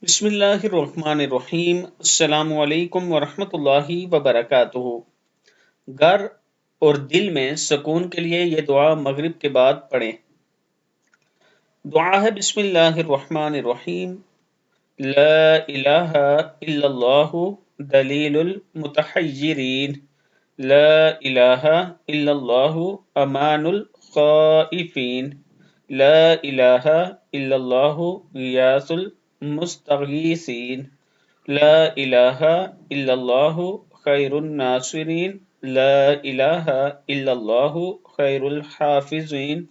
بسم اللہ الرحمن الرحیم۔ السلام علیکم ورحمۃ اللہ وبرکاتہ۔ گھر اور دل میں سکون کے لیے یہ دعا مغرب کے بعد پڑھیں۔ دعا ہے بسم اللہ الرحمن الرحیم۔ لا الہ الا اللہ دلیل المتحیرین، لا الہ الا اللہ امان الخائفین، لا الہ الا اللہ غیاث المستغیثین، لا الہ الا اللہ خیر الناصرین، لا الہ الا اللہ خیر الحافظین،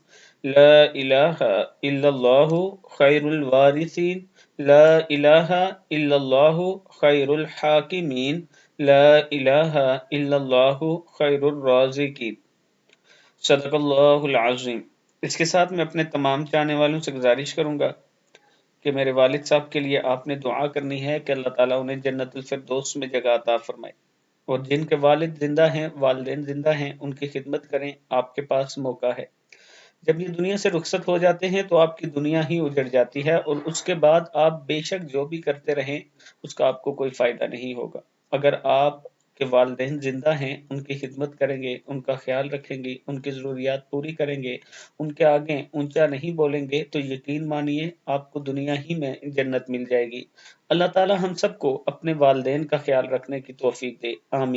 لا الہ الا اللہ خیر الوارثین، لا الہ الا اللہ خیر الحاکمین، لا الہ الا اللہ خیر الرازقین۔ صدق اللہ العظیم۔ اس کے ساتھ میں اپنے تمام چاہنے والوں سے گزارش کروں گا کہ میرے والد صاحب کے لیے آپ نے دعا کرنی ہے کہ اللہ تعالیٰ انہیں جنت الفردوس میں جگہ عطا فرمائے، اور جن کے والد زندہ ہیں، والدین زندہ ہیں، ان کی خدمت کریں، آپ کے پاس موقع ہے۔ جب یہ دنیا سے رخصت ہو جاتے ہیں تو آپ کی دنیا ہی اجڑ جاتی ہے، اور اس کے بعد آپ بے شک جو بھی کرتے رہیں اس کا آپ کو کوئی فائدہ نہیں ہوگا۔ اگر آپ کے والدین زندہ ہیں، ان کی خدمت کریں گے، ان کا خیال رکھیں گے، ان کی ضروریات پوری کریں گے، ان کے آگے اونچا نہیں بولیں گے، تو یقین مانیے آپ کو دنیا ہی میں جنت مل جائے گی۔ اللہ تعالی ہم سب کو اپنے والدین کا خیال رکھنے کی توفیق دے، آمین۔